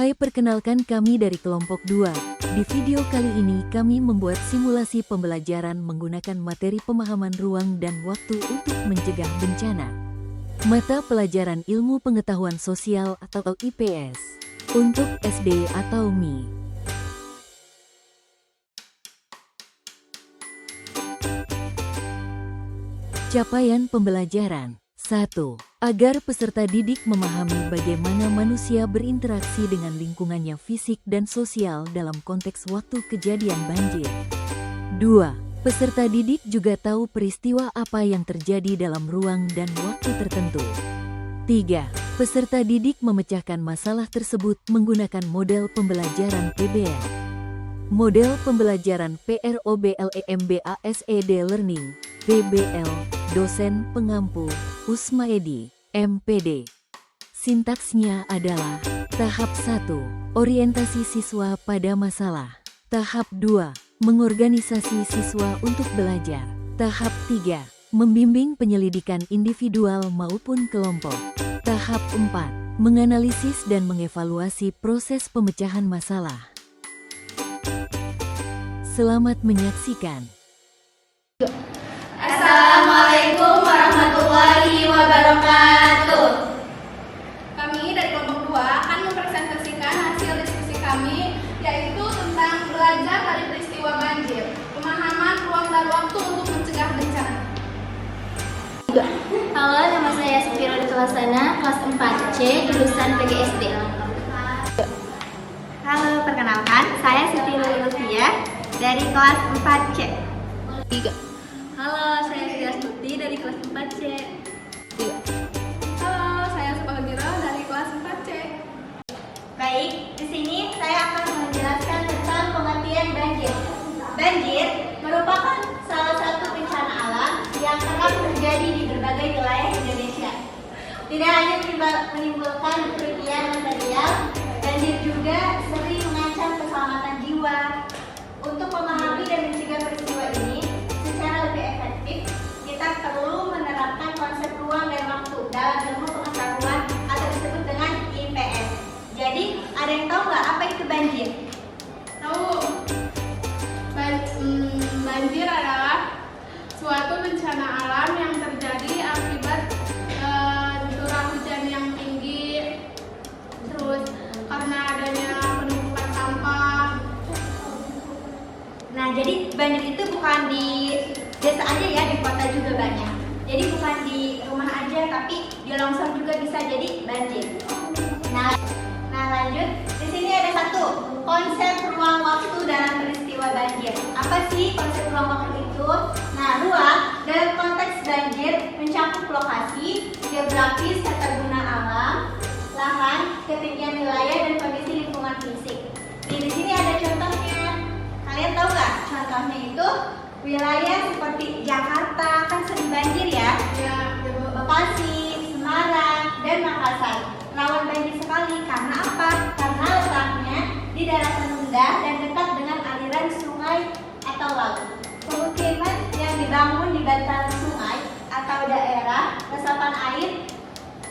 Hai, perkenalkan kami dari kelompok 2. Di video kali ini kami membuat simulasi pembelajaran menggunakan materi pemahaman ruang dan waktu untuk mencegah bencana. Mata pelajaran Ilmu Pengetahuan Sosial atau IPS untuk SD atau MI. Capaian pembelajaran 1. Agar peserta didik memahami bagaimana manusia berinteraksi dengan lingkungannya fisik dan sosial dalam konteks waktu kejadian banjir. 2. Peserta didik juga tahu peristiwa apa yang terjadi dalam ruang dan waktu tertentu. 3. Peserta didik memecahkan masalah tersebut menggunakan model pembelajaran PBL. Model pembelajaran PROBLEMBASED Learning, PBL, dosen pengampu, Usmaedi, MPD. Sintaksnya adalah: tahap 1, orientasi siswa pada masalah. Tahap 2, mengorganisasi siswa untuk belajar. Tahap 3, membimbing penyelidikan individual maupun kelompok. Tahap 4, menganalisis dan mengevaluasi proses pemecahan masalah. Selamat menyaksikan. Assalamualaikum warahmatullahi wabarakatuh. Kami dari kelompok 2 akan mempresentasikan hasil diskusi kami, yaitu tentang belajar dari peristiwa banjir, pemahaman ruang dan waktu untuk mencegah bencana. Halo, nama saya Siti Rodetulasana, kelas 4C, jurusan PGSD. Halo, perkenalkan, saya Siti Lutfia dari kelas 4C. Halo, saya Siti Astuti dari kelas 4C. Halo, saya Supahendra dari kelas 4C. Baik, di sini saya akan menjelaskan tentang pengertian banjir. Banjir merupakan salah satu bencana alam yang kerap terjadi di berbagai wilayah Indonesia. Tidak hanya menimbulkan kerugian material, banjir juga sering mengancam keselamatan jiwa. Untuk memahami dan mencegah peristiwa ini secara lebih efektif, kita perlu menerapkan konsep ruang dan waktu dalam ilmu pengetahuan atau disebut dengan IPS. Jadi, ada yang tahu nggak apa itu banjir? Tahu, banjir adalah suatu bencana alam yang terjadi akibat curah hujan yang tinggi, terus karena adanya penumpukan sampah. Nah, jadi banjir itu bukan di desa aja ya, di kota juga banyak. Jadi bukan di rumah aja, tapi di longsor juga bisa jadi banjir. Nah lanjut, di sini ada satu konsep ruang waktu dalam peristiwa banjir. Apa sih konsep ruang waktu itu? Nah, ruang dalam konteks banjir mencakup lokasi, geografis, tata guna alam, lahan, ketinggian wilayah, dan kondisi lingkungan fisik. Di sini ada contohnya. Kalian tahu nggak? Contohnya itu wilayah seperti Jakarta, kan sering banjir ya. Bekasi, Semarang, dan Makassar rawan banjir sekali. Karena apa? Karena letaknya di daratan rendah dan dekat dengan aliran sungai atau laut. Pemukiman yang dibangun di bantaran sungai atau daerah resapan air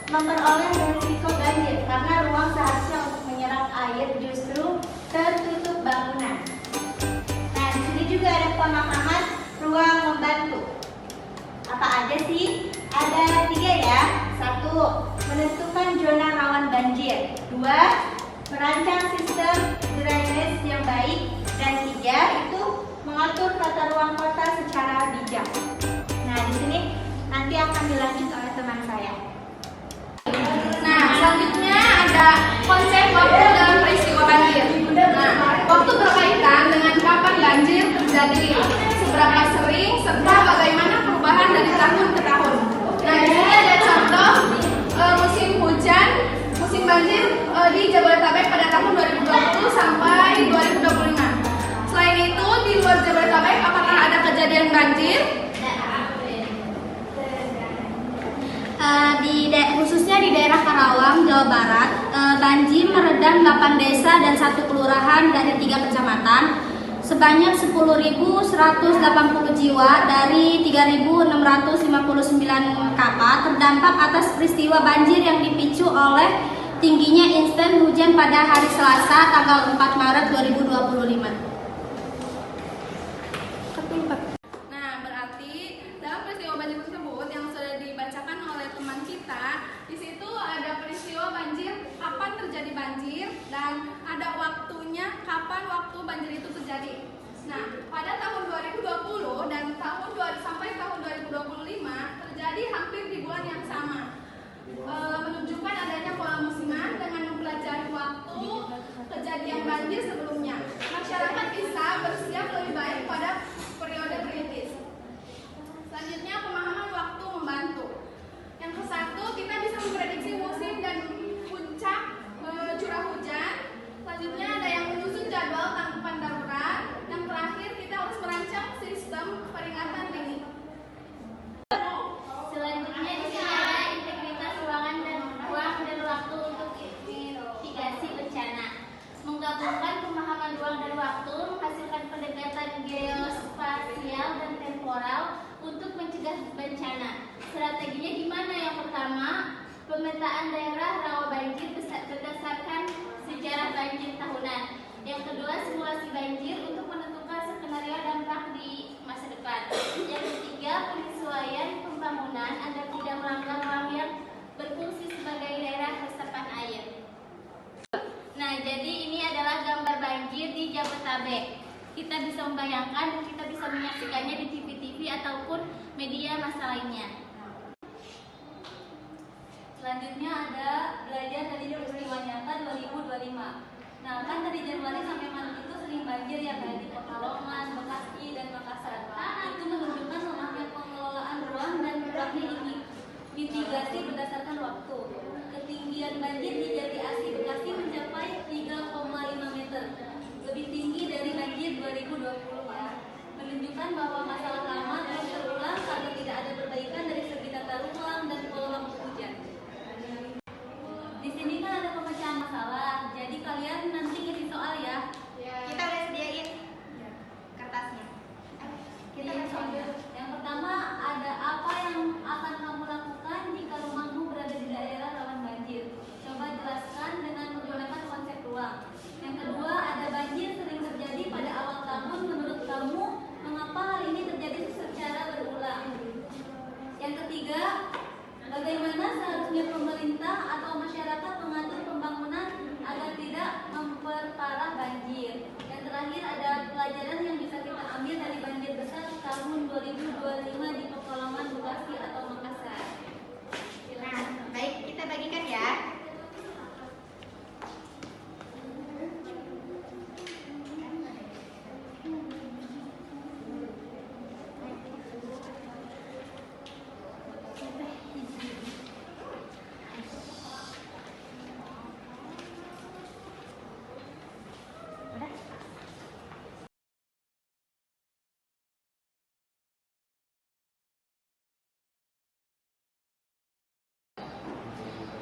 memperoleh risiko banjir karena ruang seharusnya untuk menyerap air justru tertutup bangunan. Juga ada pemahaman ruang membantu. Apa aja sih? Ada 3 ya. 1. Menentukan zona rawan banjir. 2. Merancang sistem drainase yang baik. Dan 3. Itu mengatur tata ruang kota secara bijak. Nah, di sini nanti akan dilanjut oleh teman saya. Nah, selanjutnya ada konsep waktu dalam peristiwa banjir. Nah, waktu berkaitan dengan kapan banjir terjadi, seberapa sering, serta bagaimana perubahan dari tahun ke tahun. Nah, di sini ada contoh musim hujan, musim banjir di Jabodetabek pada tahun 2020 sampai 2025. Selain itu, di luar Jabodetabek apakah ada kejadian banjir? Khususnya di daerah Karawang, Jawa Barat, banjir merendam 8 desa dan 1 kelurahan dari 3 kecamatan. Sebanyak 10.180 jiwa dari 3.659 kakak terdampak atas peristiwa banjir yang dipicu oleh tingginya instan hujan pada hari Selasa tanggal 4 Maret 2025. Nah, berarti dalam peristiwa banjir tersebut yang sudah dibacakan oleh teman kita, di situ ada peristiwa banjir, kapan terjadi banjir, dan ada waktunya kapan waktu banjir itu terjadi. Nah, pada tahun 2020 dan sampai tahun 2025 terjadi hampir di bulan yang sama. Menunjukkan adanya pola musiman dengan mempelajari waktu kejadian banjir sebelumnya. Masyarakat bisa bersiap lebih baik pada periode kritis. Selanjutnya, pemahaman waktu membantu. Yang ke-1, kita bisa memprediksi musim dan puncak curah hujan. Selanjutnya ada yang menyusun jadwal tanggapan darurat. Yang terakhir, kita harus merancang sistem peringatan dini. Selanjutnya di sini ada integritas ruang dan waktu untuk mitigasi bencana. Menggabungkan pemahaman ruang dan waktu menghasilkan pendekatan geospasial dan temporal untuk mencegah bencana. Strateginya gimana? Yang pertama, pemetaan daerah rawan banjir berdasarkan sejarah banjir tahunan. Yang kedua, simulasi banjir untuk menentukan skenario dampak di masa depan. Yang ketiga, penyesuaian pembangunan agar tidak melanggar ruang yang berfungsi sebagai daerah resapan air. Nah, jadi ini adalah gambar banjir di Jabodetabek. Kita bisa membayangkan dan kita bisa menyaksikannya di TV-TV ataupun media massa lainnya. Selanjutnya ada belajar dari peristiwa nyata 2025. Nah, kan dari Januari sampai Maret itu sering banjir ya, kayak di Pekalongan, Bekasi, dan Makassar. Itu menunjukkan lemahnya pengelolaan ruang dan kurangnya mitigasi berdasarkan waktu. Ketinggian banjir di Jati Asih Bekasi mencapai 3,5 meter, lebih tinggi dari banjir 2020 ya. Menunjukkan bahwa masalah lama terus terulang karena tidak ada perbaikan dari segi tata ruang dan pola hujan. Di sini kan ada pemecahan masalah, jadi kalian nanti ngisi soal ya. Kita udah sediain kertasnya. Kita Iya, soalnya. yang pertama, ada apa yang akan kamu lakukan jika rumahmu berada di daerah rawan banjir? Coba jelaskan dengan menggunakan konsep ruang. Yang kedua, ada banjir sering terjadi pada awal tahun. Menurut kamu, mengapa hal ini terjadi secara berulang? Yang ketiga, bagaimana seharusnya pemerintah atau masyarakat mengatur pembangunan agar tidak memperparah banjir? Yang terakhir, ada pelajaran yang bisa kita ambil dari banjir besar tahun 2025 di Pekalongan, Bekasi, atau Makassar. Nah, baik, kita bagikan ya.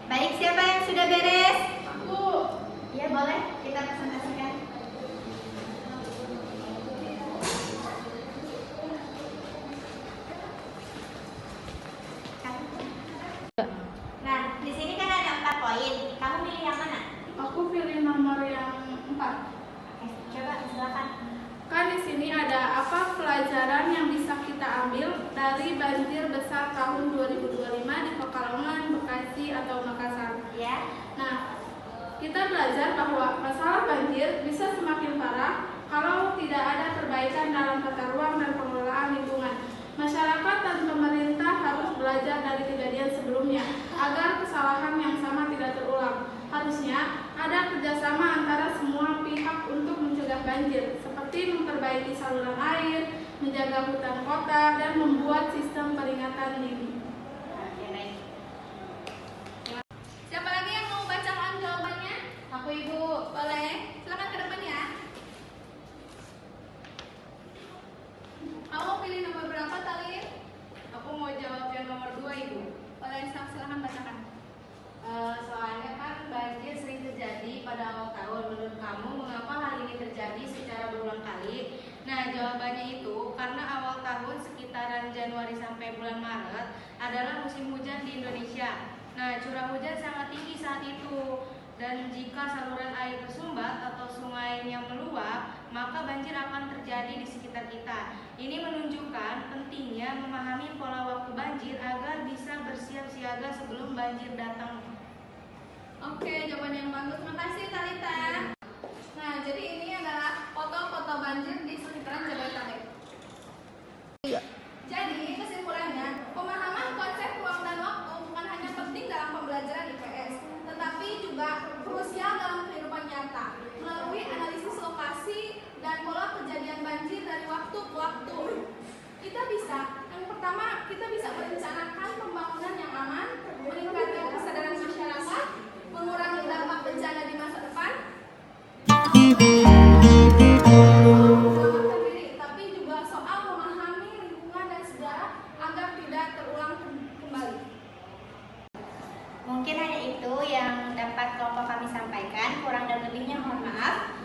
Baik, siapa yang sudah beres? Aku. Ya, boleh kita presentasikan. Nah, di sini kan ada 4 poin. Kamu pilih yang mana? Aku pilih nomor yang 4. Oke, coba silakan. Kan di sini ada apa pelajaran yang bisa kita ambil dari banjir besar tahun 2025 di Pekalongan, Bekasi, atau Makassar. Ya. Nah, kita belajar bahwa masalah banjir bisa semakin parah kalau tidak ada perbaikan dalam tata ruang dan pengelolaan lingkungan. Masyarakat dan pemerintah harus belajar dari kejadian sebelumnya agar kesalahan yang sama tidak terulang. Harusnya ada kerjasama antara semua pihak untuk mencegah banjir, seperti memperbaiki saluran air, menjaga hutan kota, dan membuat sistem peringatan dini. Oke, baik. Siapa lagi yang mau bacakan jawabannya? Aku, Ibu. Boleh? Silakan ke depan ya. Kamu pilih nomor berapa, Talin? Aku mau jawab yang nomor 2, Ibu. Boleh, silakan bacakan. Soalnya kan banjir sering terjadi pada awal tahun. Menurut kamu mengapa hal ini terjadi secara berulang kali? Nah, jawabannya itu karena awal tahun sekitaran Januari sampai bulan Maret adalah musim hujan di Indonesia. Nah, curah hujan sangat tinggi saat itu. Dan jika saluran air tersumbat atau sungainya meluap, maka banjir akan terjadi di sekitar kita. Ini menunjukkan pentingnya memahami pola waktu banjir agar bisa bersiap siaga sebelum banjir datang. Oke, jawaban yang bagus. Makasih Talita. Nah, jadi ini adalah foto-foto banjir di sekitaran Jabodetabek. Jadi, kesimpulannya, pemahaman konsep ruang dan waktu bukan hanya penting dalam pembelajaran IPS, tetapi juga krusial dalam kehidupan nyata. Melalui analisis lokasi dan pola kejadian banjir dari waktu ke waktu, yang pertama, kita bisa merencanakan pembangunan yang aman, meningkatkan kesadaran masyarakat, mengurangi dampak bencana di masa depan, menyelamatkan diri, tapi juga soal memahami lingkungan dan sejarah agar tidak terulang kembali. Mungkin hanya itu yang dapat kelompok kami sampaikan. Kurang dan lebihnya mohon maaf.